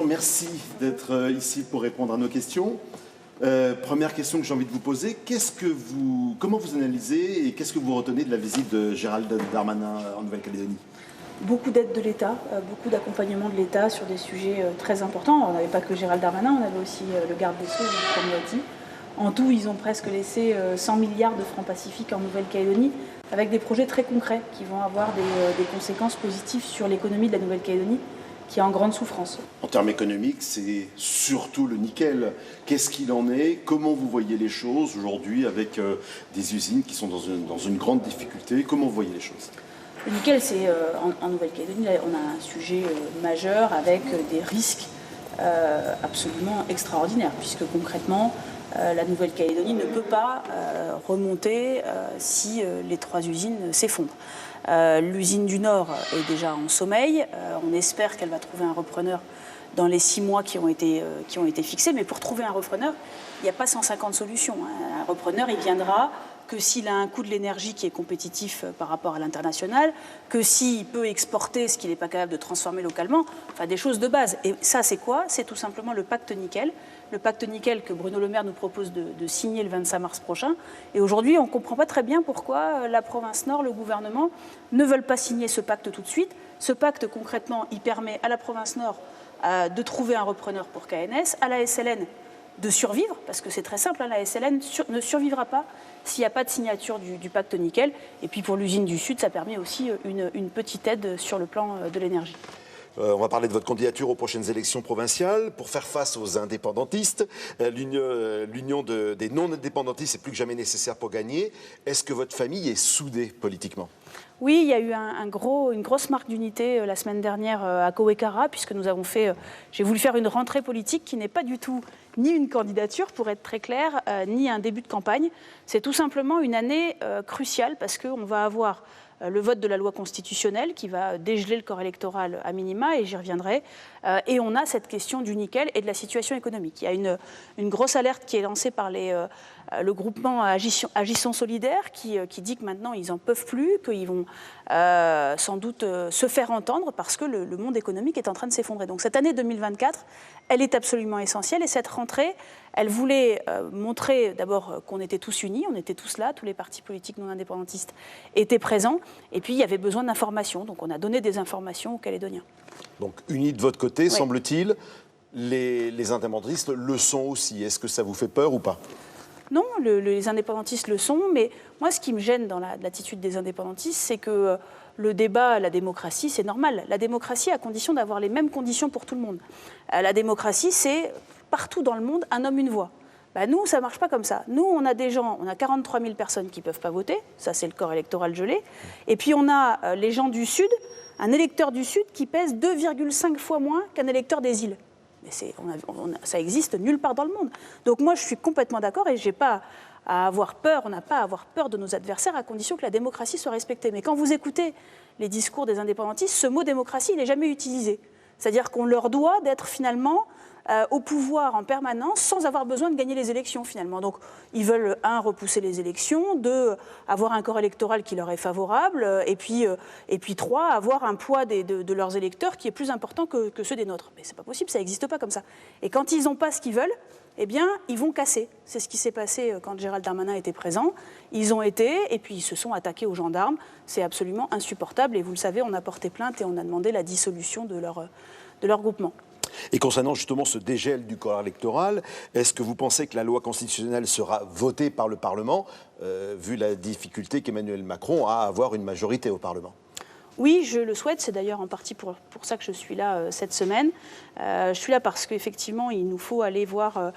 merci d'être ici pour répondre à nos questions. Première question que j'ai envie de vous poser, comment vous analysez et qu'est-ce que vous retenez de la visite de Gérald Darmanin en Nouvelle-Calédonie ? Beaucoup d'aide de l'État, beaucoup d'accompagnement de l'État sur des sujets très importants. On n'avait pas que Gérald Darmanin, on avait aussi le garde des Sceaux, Dupond-Moretti. En tout, ils ont presque laissé 100 milliards de francs pacifiques en Nouvelle-Calédonie, avec des projets très concrets qui vont avoir des conséquences positives sur l'économie de la Nouvelle-Calédonie, qui est en grande souffrance. En termes économiques, c'est surtout le nickel. Qu'est-ce qu'il en est ? Comment vous voyez les choses aujourd'hui avec des usines qui sont dans une grande difficulté ? Comment vous voyez les choses ? Le nickel, c'est en Nouvelle-Calédonie, on a un sujet majeur avec des risques absolument extraordinaires, puisque concrètement, la Nouvelle-Calédonie ne peut pas remonter si les 3 usines s'effondrent. L'usine du Nord est déjà en sommeil. On espère qu'elle va trouver un repreneur dans les 6 mois qui ont été fixés. Mais pour trouver un repreneur, il n'y a pas 150 solutions. Un repreneur, il viendra que s'il a un coût de l'énergie qui est compétitif par rapport à l'international, que s'il peut exporter ce qu'il n'est pas capable de transformer localement, enfin des choses de base. Et ça, c'est quoi ? C'est tout simplement le pacte nickel. Le pacte nickel que Bruno Le Maire nous propose de signer le 25 mars prochain. Et aujourd'hui, on ne comprend pas très bien pourquoi la province Nord, le gouvernement, ne veulent pas signer ce pacte tout de suite. Ce pacte, concrètement, il permet à la province Nord de trouver un repreneur pour KNS, à la SLN de survivre, parce que c'est très simple, la SLN ne survivra pas s'il n'y a pas de signature du pacte nickel. Et puis pour l'usine du Sud, ça permet aussi une petite aide sur le plan de l'énergie. On va parler de votre candidature aux prochaines élections provinciales. Pour faire face aux indépendantistes, l'union des non-indépendantistes est plus que jamais nécessaire pour gagner. Est-ce que votre famille est soudée politiquement ? Oui, il y a eu une grosse marque d'unité la semaine dernière à Kowekara, puisque j'ai voulu faire une rentrée politique qui n'est pas du tout ni une candidature, pour être très clair, ni un début de campagne. C'est tout simplement une année cruciale, parce qu'on va avoir le vote de la loi constitutionnelle qui va dégeler le corps électoral à minima, et j'y reviendrai. Et on a cette question du nickel et de la situation économique. Il y a une grosse alerte qui est lancée par le groupement Agissons Solidaires qui dit que maintenant ils n'en peuvent plus, qu'ils vont sans doute se faire entendre parce que le monde économique est en train de s'effondrer. Donc cette année 2024, elle est absolument essentielle, et cette rentrée, elle voulait montrer d'abord qu'on était tous unis, on était tous là, tous les partis politiques non indépendantistes étaient présents, et puis il y avait besoin d'informations, donc on a donné des informations aux Calédoniens. Donc unis de votre côté, oui. Semble-t-il, les indépendantistes le sont aussi. Est-ce que ça vous fait peur ou pas ? Non, les indépendantistes le sont, mais moi ce qui me gêne dans l'attitude des indépendantistes, c'est que le débat, la démocratie, c'est normal. La démocratie, à condition d'avoir les mêmes conditions pour tout le monde. La démocratie, c'est partout dans le monde, un homme, une voix. Nous, ça ne marche pas comme ça. Nous, on a 43 000 personnes qui ne peuvent pas voter, ça c'est le corps électoral gelé, et puis on a les gens du Sud, un électeur du Sud qui pèse 2,5 fois moins qu'un électeur des îles. Mais ça existe nulle part dans le monde. Donc moi, je suis complètement d'accord, et j'ai pas à avoir peur, on n'a pas à avoir peur de nos adversaires à condition que la démocratie soit respectée. Mais quand vous écoutez les discours des indépendantistes, ce mot démocratie, il n'est jamais utilisé. C'est-à-dire qu'on leur doit d'être finalement au pouvoir en permanence sans avoir besoin de gagner les élections finalement. Donc ils veulent, repousser les élections, 2, avoir un corps électoral qui leur est favorable, et puis 3, avoir un poids de leurs électeurs qui est plus important que ceux des nôtres. Mais c'est pas possible, ça n'existe pas comme ça. Et quand ils n'ont pas ce qu'ils veulent, eh bien, ils vont casser. C'est ce qui s'est passé quand Gérald Darmanin était présent. Ils ont été, et puis ils se sont attaqués aux gendarmes. C'est absolument insupportable, et vous le savez, on a porté plainte et on a demandé la dissolution de leur groupement. Et concernant justement ce dégel du corps électoral, est-ce que vous pensez que la loi constitutionnelle sera votée par le Parlement, vu la difficulté qu'Emmanuel Macron a à avoir une majorité au Parlement ? Oui, je le souhaite. C'est d'ailleurs en partie pour ça que je suis là cette semaine. Je suis là parce qu'effectivement, il nous faut aller voir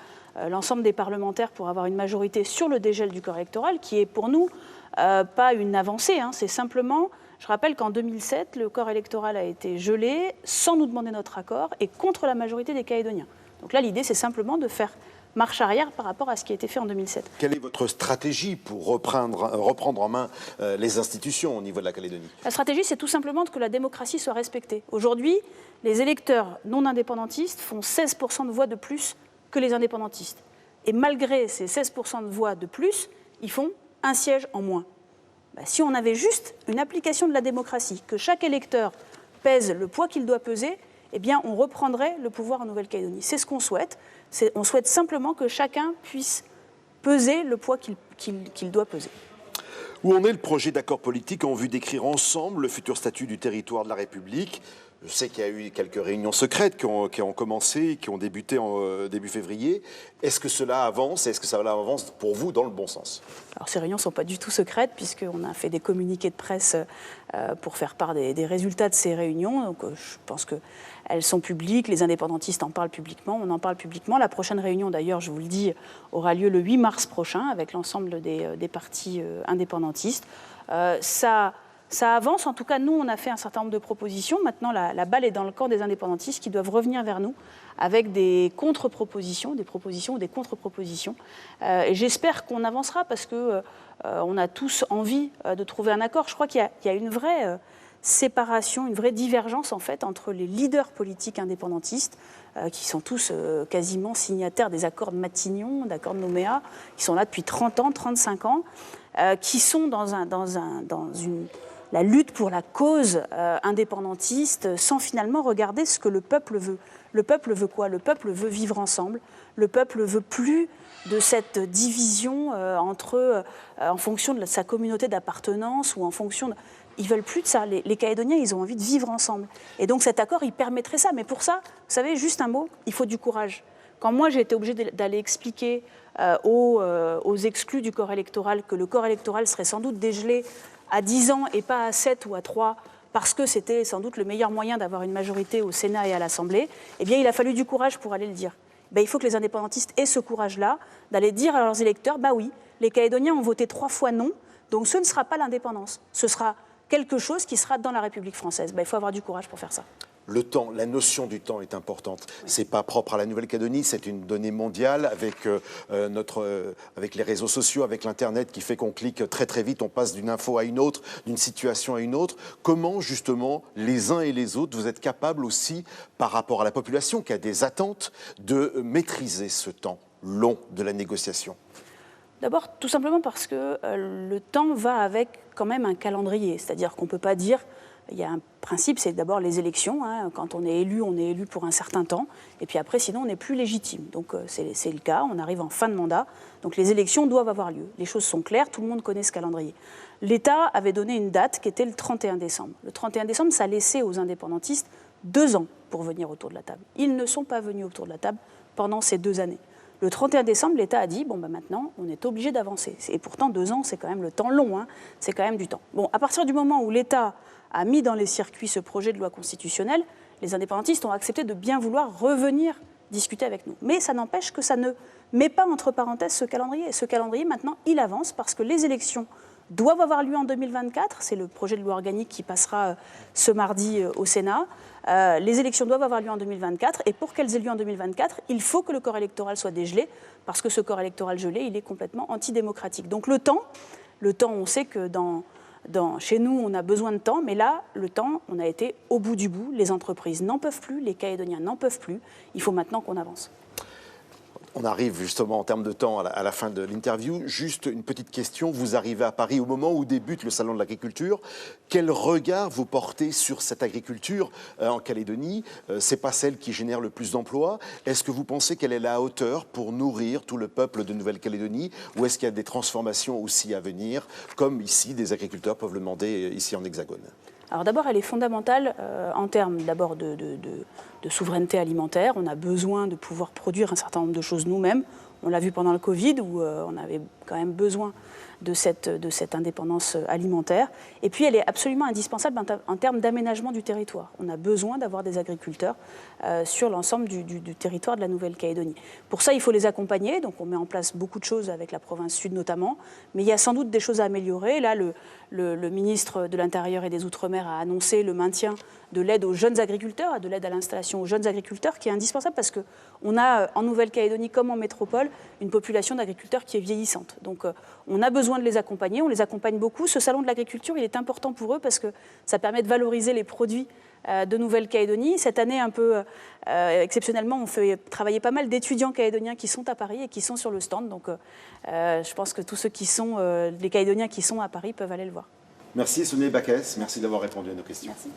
l'ensemble des parlementaires pour avoir une majorité sur le dégel du corps électoral, qui est pour nous pas une avancée. C'est simplement... Je rappelle qu'en 2007, le corps électoral a été gelé sans nous demander notre accord et contre la majorité des Calédoniens. Donc là, l'idée, c'est simplement de faire marche arrière par rapport à ce qui a été fait en 2007. Quelle est votre stratégie pour reprendre en main les institutions au niveau de la Calédonie ? La stratégie, c'est tout simplement que la démocratie soit respectée. Aujourd'hui, les électeurs non indépendantistes font 16% de voix de plus que les indépendantistes. Et malgré ces 16% de voix de plus, ils font un siège en moins. Si on avait juste une application de la démocratie, que chaque électeur pèse le poids qu'il doit peser, eh bien, on reprendrait le pouvoir en Nouvelle-Calédonie. C'est ce qu'on souhaite. On souhaite simplement que chacun puisse peser le poids qu'il doit peser. Où en est le projet d'accord politique en vue d'écrire ensemble le futur statut du territoire de la République ? Je sais qu'il y a eu quelques réunions secrètes qui ont commencé, qui ont débuté en début février. Est-ce que cela avance et est-ce que ça avance pour vous dans le bon sens ? Alors ces réunions ne sont pas du tout secrètes puisqu'on a fait des communiqués de presse pour faire part des résultats de ces réunions. Donc je pense qu'elles sont publiques, les indépendantistes en parlent publiquement, on en parle publiquement. La prochaine réunion d'ailleurs, je vous le dis, aura lieu le 8 mars prochain avec l'ensemble des partis indépendantistes. Ça avance, en tout cas, nous, on a fait un certain nombre de propositions. Maintenant, la balle est dans le camp des indépendantistes qui doivent revenir vers nous avec des contre-propositions, des propositions ou des contre-propositions. Et j'espère qu'on avancera parce qu'on a tous envie de trouver un accord. Je crois qu'il y a une vraie séparation, une vraie divergence, en fait, entre les leaders politiques indépendantistes, qui sont tous quasiment signataires des accords de Matignon, d'accords de Nouméa, qui sont là depuis 30 ans, 35 ans, qui sont dans la lutte pour la cause indépendantiste sans finalement regarder ce que le peuple veut. Le peuple veut quoi ? Le peuple veut vivre ensemble. Le peuple veut plus de cette division en fonction de sa communauté d'appartenance ou en fonction de... Ils veulent plus de ça. Les Calédoniens, ils ont envie de vivre ensemble. Et donc cet accord, il permettrait ça. Mais pour ça, vous savez, juste un mot, il faut du courage. Quand moi, j'ai été obligée d'aller expliquer aux exclus du corps électoral que le corps électoral serait sans doute dégelé à 10 ans et pas à 7 ou à 3, parce que c'était sans doute le meilleur moyen d'avoir une majorité au Sénat et à l'Assemblée, eh bien, il a fallu du courage pour aller le dire. Il faut que les indépendantistes aient ce courage-là, d'aller dire à leurs électeurs, oui, les Calédoniens ont voté 3 fois non, donc ce ne sera pas l'indépendance, ce sera quelque chose qui sera dans la République française. Il faut avoir du courage pour faire ça. Le temps, la notion du temps est importante. Oui. C'est pas propre à la Nouvelle-Calédonie, c'est une donnée mondiale avec avec les réseaux sociaux, avec l'internet qui fait qu'on clique très très vite, on passe d'une info à une autre, d'une situation à une autre. Comment justement les uns et les autres vous êtes capables aussi, par rapport à la population qui a des attentes, de maîtriser ce temps long de la négociation ? D'abord, tout simplement parce que le temps va avec quand même un calendrier, c'est-à-dire qu'on ne peut pas dire. Il y a un principe, c'est d'abord les élections. Quand on est élu pour un certain temps. Et puis après, sinon, on n'est plus légitime. Donc c'est le cas, on arrive en fin de mandat. Donc les élections doivent avoir lieu. Les choses sont claires, tout le monde connaît ce calendrier. L'État avait donné une date qui était le 31 décembre. Le 31 décembre, ça laissait aux indépendantistes 2 ans pour venir autour de la table. Ils ne sont pas venus autour de la table pendant ces 2 années. Le 31 décembre, l'État a dit, maintenant, on est obligé d'avancer. Et pourtant, 2 ans, c'est quand même le temps long, c'est quand même du temps. À partir du moment où l'État a mis dans les circuits ce projet de loi constitutionnelle, les indépendantistes ont accepté de bien vouloir revenir discuter avec nous. Mais ça n'empêche que ça ne met pas entre parenthèses ce calendrier. Et ce calendrier, maintenant, il avance parce que les élections doivent avoir lieu en 2024. C'est le projet de loi organique qui passera ce mardi au Sénat. Les élections doivent avoir lieu en 2024. Et pour qu'elles aient lieu en 2024, il faut que le corps électoral soit dégelé parce que ce corps électoral gelé, il est complètement antidémocratique. Donc le temps, on sait que chez nous, on a besoin de temps, mais là, le temps, on a été au bout du bout. Les entreprises n'en peuvent plus, les Calédoniens n'en peuvent plus. Il faut maintenant qu'on avance. On arrive justement en termes de temps à la fin de l'interview. Juste une petite question. Vous arrivez à Paris au moment où débute le Salon de l'agriculture. Quel regard vous portez sur cette agriculture en Calédonie ? C'est pas celle qui génère le plus d'emplois. Est-ce que vous pensez qu'elle est à la hauteur pour nourrir tout le peuple de Nouvelle-Calédonie ? Ou est-ce qu'il y a des transformations aussi à venir, comme ici, des agriculteurs peuvent le demander ici en Hexagone ? Alors d'abord, elle est fondamentale en termes d'abord de souveraineté alimentaire. On a besoin de pouvoir produire un certain nombre de choses nous-mêmes. On l'a vu pendant le Covid où on avait quand même besoin de cette indépendance alimentaire. Et puis elle est absolument indispensable en termes d'aménagement du territoire. On a besoin d'avoir des agriculteurs sur l'ensemble du territoire de la Nouvelle-Calédonie. Pour ça, il faut les accompagner. Donc on met en place beaucoup de choses avec la province sud notamment. Mais il y a sans doute des choses à améliorer. Là, le ministre de l'Intérieur et des Outre-mer a annoncé le maintien de l'aide aux jeunes agriculteurs, de l'aide à l'installation aux jeunes agriculteurs, qui est indispensable parce qu'on a en Nouvelle-Calédonie comme en métropole une population d'agriculteurs qui est vieillissante. Donc on a besoin de les accompagner, on les accompagne beaucoup. Ce salon de l'agriculture, il est important pour eux parce que ça permet de valoriser les produits de Nouvelle-Calédonie. Cette année, un peu exceptionnellement, on fait travailler pas mal d'étudiants calédoniens qui sont à Paris et qui sont sur le stand. Donc je pense que tous ceux qui sont, les Calédoniens qui sont à Paris peuvent aller le voir. Merci Sonia Backès, merci d'avoir répondu à nos questions. Merci.